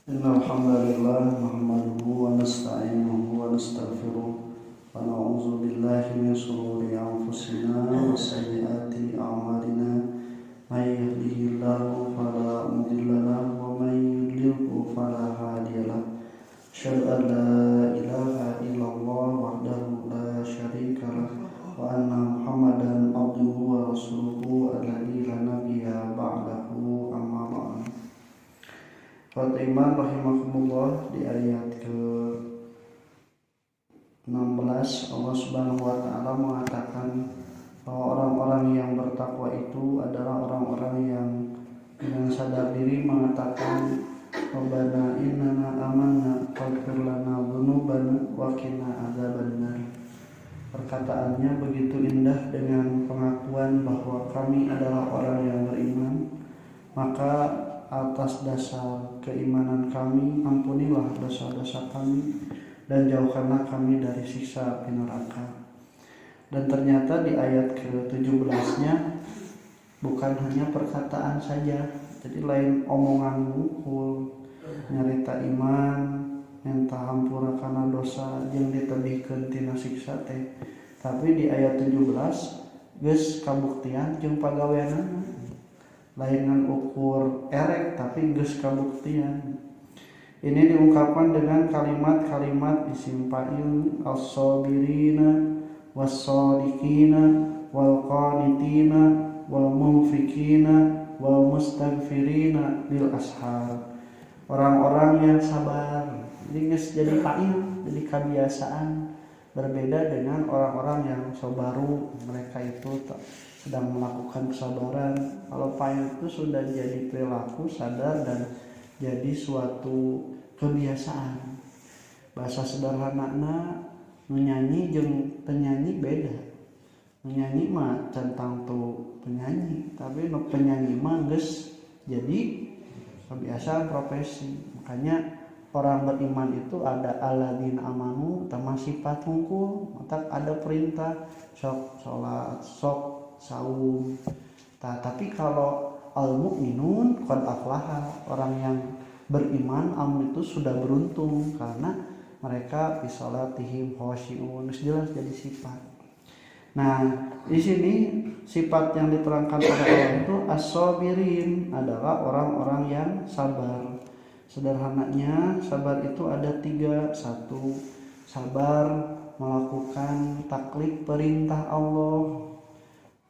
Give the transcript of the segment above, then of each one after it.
Innal hamdalillah nahmaduhu wa nasta'inuhu wa nastaghfiruh wa na'udzu billahi min shururi anfusina wa sayyiati a'malina may yahdihillahu fala mudilla lahu wa may yudlilhu fala hadiya lahu asyhadu an la ilaha illallah wahdahu la syarika lahu wa anna muhammadan abduhu wa rasuluhu alladzi la nabiyya ba'dahu amma ba'd. Iman rahimahumullah, di ayat ke-16 Allah Subhanahu wa taala mengatakan bahwa orang-orang yang bertakwa itu adalah orang-orang yang dengan sadar diri mengatakan Rabbana innana amanna faghfir lana dzunubana wa qina adzabannar. Perkataannya begitu indah dengan pengakuan bahwa kami adalah orang yang beriman, maka atas dasar keimanan kami ampunilah dosa-dosa kami dan jauhkanlah kami dari siksa api neraka. Dan ternyata di ayat ke-17-nya bukan hanya perkataan saja, jadi lain omongan mukul nyarita iman minta hampura karena dosa jeung ditebihkeun tina siksa teh, tapi di ayat 17 geus kabuktian jeung pagaweanana laingan ukur erek tapi geus kabuktian. Ini diungkapkan dengan kalimat-kalimat isim fa'il as-sabirina was-shadiqina wal qanitina wal munfikina wal mustaghfirina bil ashar. Orang-orang yang sabar. Jadi geus jadi fa'il, jadi kebiasaan. Berbeda dengan orang-orang yang sabaru, mereka itu sedang melakukan kesabaran. Kalau fa'il itu sudah jadi perilaku sadar dan jadi suatu kebiasaan. Bahasa sederhanana menyanyi jeung penyanyi beda. Menyanyi mah centang tu penyanyi, tapi nu penyanyi mah geus jadi kebiasaan profesi. Makanya orang beriman itu ada alladzina amanu tama sifat hungkul, maka ada perintah sok salat, sok saum. Tapi kalau al-mu'minun qad aflaha, orang yang beriman itu sudah beruntung karena mereka fi salatihim khashi'un, jelas jadi sifat. Nah, di sini sifat yang diterangkan oleh Allah itu as-sabirin, adalah orang-orang yang sabar. Sederhananya sabar itu ada 3. 1. Sabar melakukan taklif perintah Allah.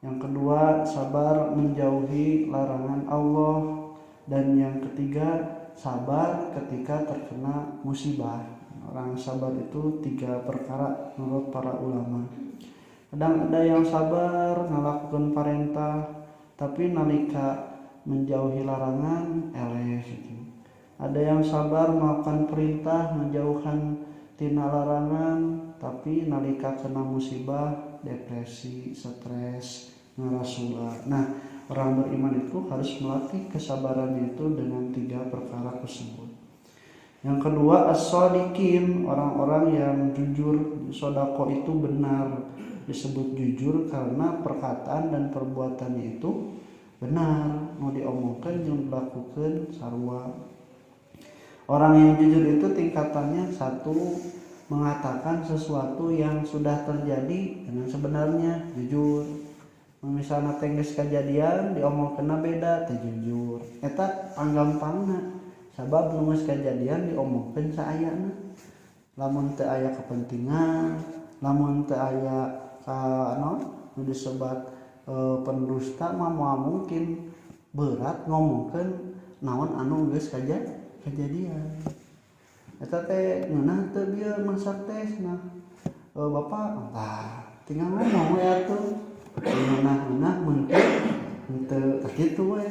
Yang kedua, sabar menjauhi larangan Allah. Dan yang ketiga, sabar ketika terkena musibah. Orang sabar itu 3 perkara menurut para ulama. Kadang ada yang sabar melakukan perintah, tapi nalika menjauhi larangan eleh gitu. Ada yang sabar melakukan perintah menjauhkan tina larangan, tapi nalika kena musibah depresi, stres, ngarasula. Nah, orang beriman itu harus melatih kesabarannya itu dengan 3 perkara tersebut. Yang kedua, as-shadiqin, orang-orang yang jujur. Sodako itu benar, disebut jujur karena perkataan dan perbuatannya itu benar, mau diomongkan yang dilakukan sarua. Orang yang jujur itu tingkatannya 1, mengatakan sesuatu yang sudah terjadi dengan sebenarnya, jujur. Misalnya tenggeus kejadian diomongkeunna beda teh jujur. Eta panggampangna. Sabab nu geus kejadian diomongkeun saayana. Lamun teu aya kepentingan, lamun teu aya nu disebat pendusta mah mungkin berat ngomongkeun naon anu geus kejadian. Eta teh ngeunah teu bieu masak teh nah bapak tinggal ngomong ya tuh ngeunah mun teu kitu we.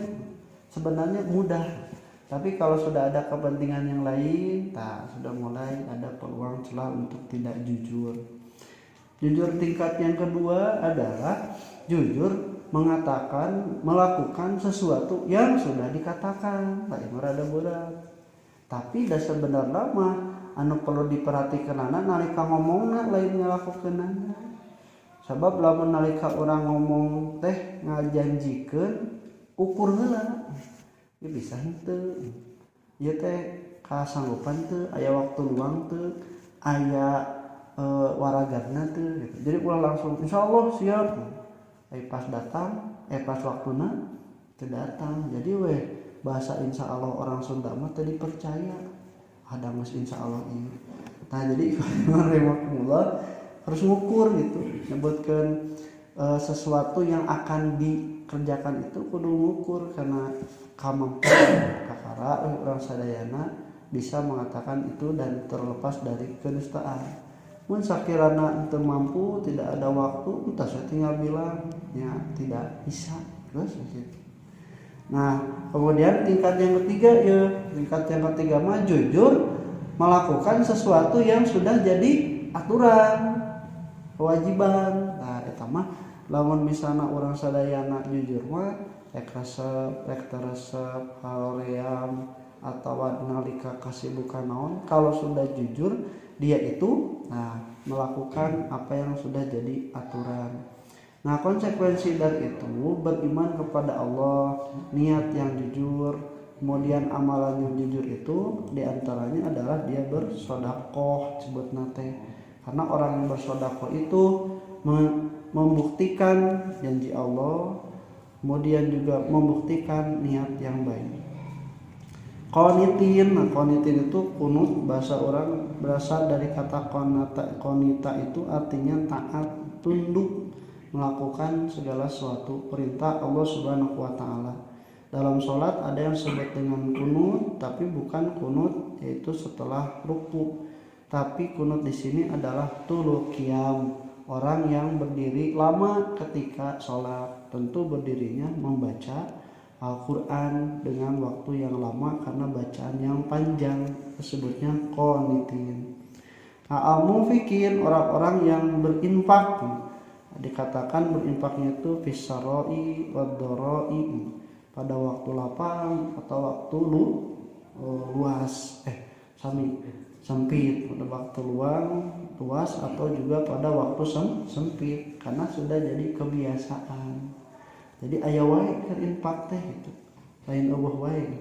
Sebenarnya mudah, tapi kalau sudah ada kepentingan yang lain, sudah mulai ada peluang celah untuk tidak jujur. Jujur tingkat yang kedua adalah jujur melakukan sesuatu yang sudah dikatakan. Lain rada berat. Tapi dasar benar lama anu perlu diperhatikan nalika ngomongna lain ngalakukeunana. Sabab lamun nalika orang ngomong teh ngajanjikeun ukur heula. Ieu bisa henteu. Ieu teh kasanggupan teu aya waktu luang teu aya waragana teu gitu. Jadi ulah langsung insyaallah siap pas datang pas waktuna teu datang. Jadi bahasa insyaallah orang Sunda mah teu dipercaya ada geus insyaallah ieu. Nah jadi rahimakumullah harus ngukur gitu nyebutkan sesuatu yang akan dikerjakan itu kudu ngukur karena kamampuan kakara orang sadayana bisa mengatakan itu dan terlepas dari kedustaan. Mun sakirana teu mampu tidak ada waktu entah saya tinggal bilang ya tidak bisa terus gitu. Nah kemudian tingkat yang ketiga mah jujur melakukan sesuatu yang sudah jadi aturan kewajiban. Nah eta mah lamun misalna urang sadayana jujur mah rek resep haloream atawa nalika kasibukan naon kalau sudah jujur dia itu melakukan apa yang sudah jadi aturan. Nah konsekuensi dari itu beriman kepada Allah, niat yang jujur, kemudian amalan yang jujur itu diantaranya adalah dia bersodakoh sebutna teh. Karena orang yang bersodakoh itu membuktikan janji Allah, kemudian juga membuktikan niat yang baik. Qanitin itu kunut bahasa orang berasal dari kata qanita itu artinya taat, tunduk melakukan segala sesuatu perintah Allah Subhanahu wa taala. Dalam sholat ada yang disebut dengan kunut, tapi bukan kunut yaitu setelah ruku. Tapi kunut di sini adalah tulul qiyam, orang yang berdiri lama ketika sholat. Tentu berdirinya membaca Al-Quran dengan waktu yang lama karena bacaan yang panjang, disebutnya qanitin. Al-munfikin, orang-orang yang berinfak, dikatakan berinfaknya itu fisaroi wadoroi, pada waktu lapang atau waktu luas sempit, pada waktu luas atau juga pada waktu sempit karena sudah jadi kebiasaan. Jadi aya wae keur infak teh gitu. Lain eueuh wae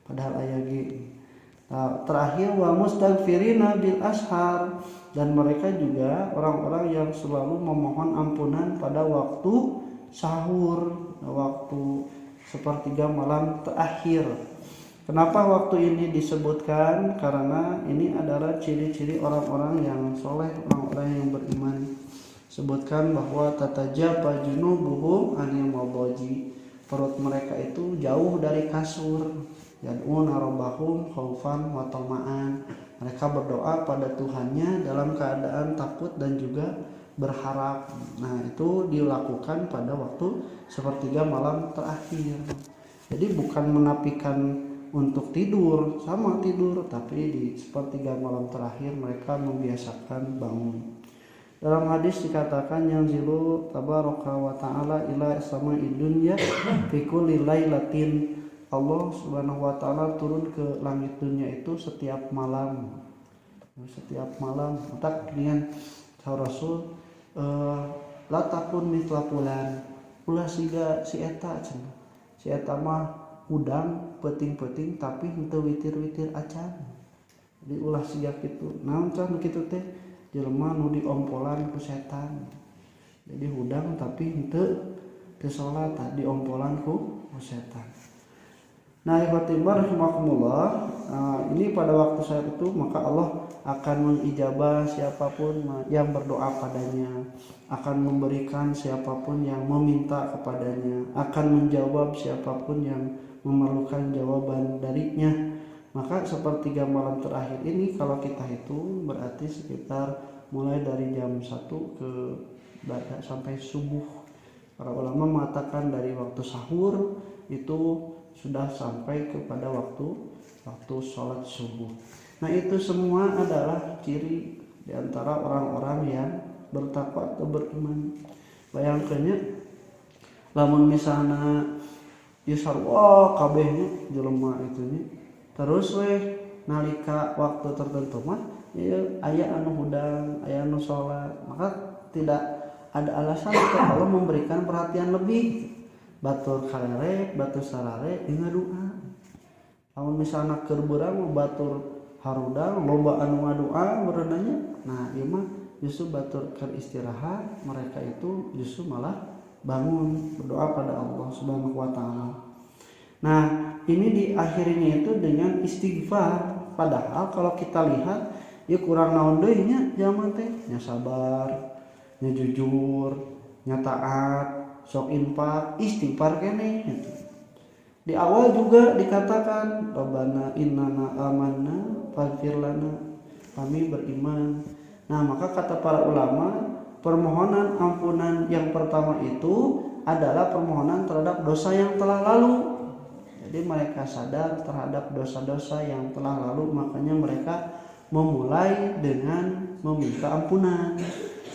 padahal aya ge. Terakhir wa mustaghfirina bil ashar, dan mereka juga orang-orang yang selalu memohon ampunan pada waktu sahur, waktu sepertiga malam terakhir. Kenapa waktu ini disebutkan? Karena ini adalah ciri-ciri orang-orang yang soleh, orang-orang yang beriman. Sebutkan bahwa tatajaba junubuhum anil madaji, perut mereka itu jauh dari kasur. Yad'una rabbahum khaufan wa tama'an, mereka berdoa pada Tuhannya dalam keadaan takut dan juga berharap. Nah itu dilakukan pada waktu sepertiga malam terakhir. Jadi bukan menafikan untuk tidur, sama tidur, tapi di sepertiga malam terakhir mereka membiasakan bangun. Dalam hadis dikatakan yang zilu tabaraka wa ta'ala ila sama'id dunya fi kulli lailatin, Allah Subhanahu wa ta'ala turun ke langit dunia itu setiap malam. Tak dengan Rasul la takun mithla fulan, ulah siga si eta cenah. Si eta mah udang peuting-peuting tapi henteu witir-witir acan. Jadi ulah siga kitu. Naon can kitu teh? Jelema nu diompolan ku setan. Jadi hudang tapi henteu teu salat diompolan ku setan. Nah, ikhwatibar rahimakumullah, ini pada waktu saat itu maka Allah akan mengijabah siapapun yang berdoa padanya, akan memberikan siapapun yang meminta kepadanya, akan menjawab siapapun yang memerlukan jawaban darinya. Maka sepertiga malam terakhir ini kalau kita hitung berarti sekitar mulai dari jam 1 ke sampai subuh. Para ulama mengatakan dari waktu sahur itu sudah sampai kepada waktu sholat subuh. Nah itu semua adalah ciri diantara orang-orang yang bertakwa atau beriman. Bayangkannya lamun misalnya yusarwa kabehnya jelema itunya terus nalika waktu tertentu mah aya anu hudang, aya anu sholat, maka tidak ada alasan untuk Allah memberikan perhatian lebih. Batur kalerek, batur sarare, ingat doa. Lamun misalnya keur beurang batur harudang loba anu ngadoa berenanya. Nah ieu mah justru batur keur istirahat, mereka itu justru malah bangun berdoa pada Allah Subhanahu wa taala. Nah, ini diakhirinya itu dengan istighfar. Padahal kalau kita lihat ya kurang naon deui nya jalma teh, nya sabar, nya jujur, nya taat, sok infak, istighfar keneh gitu. Di awal juga dikatakan Rabbana innana amanna faghfir lana, kami beriman. Nah, maka kata para ulama, permohonan ampunan yang pertama itu adalah permohonan terhadap dosa yang telah lalu. Jadi mereka sadar terhadap dosa-dosa yang telah lalu, makanya mereka memulai dengan meminta ampunan.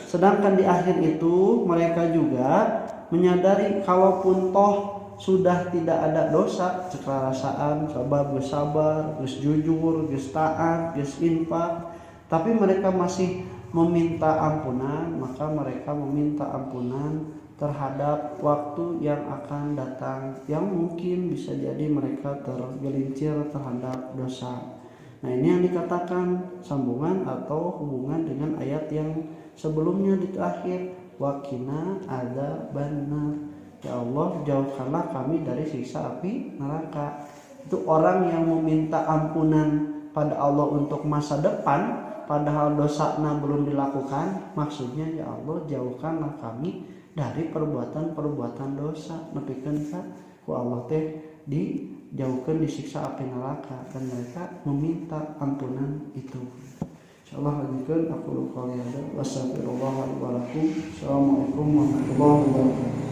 Sedangkan di akhir itu mereka juga menyadari kalaupun toh sudah tidak ada dosa, kekerasaan, sabar, geus jujur, geus taat, geus infak, tapi mereka masih meminta ampunan, maka mereka meminta ampunan terhadap waktu yang akan datang yang mungkin bisa jadi mereka tergelincir terhadap dosa. Nah, ini yang dikatakan sambungan atau hubungan dengan ayat yang sebelumnya di terakhir, waqina adzabannar. Ya Allah, jauhkanlah kami dari siksa api neraka. Itu orang yang meminta ampunan pada Allah untuk masa depan padahal dosanya belum dilakukan. Maksudnya, ya Allah, jauhkanlah kami dari perbuatan-perbuatan dosa, nepikeun ka ku Allah teh dijauhkan disiksa api neraka, dan mereka meminta ampunan itu. Insyaallah lanjutkeun aku qouli hada wa astaghfirullah wa lakum. Assalamualaikum warahmatullahi wabarakatuh.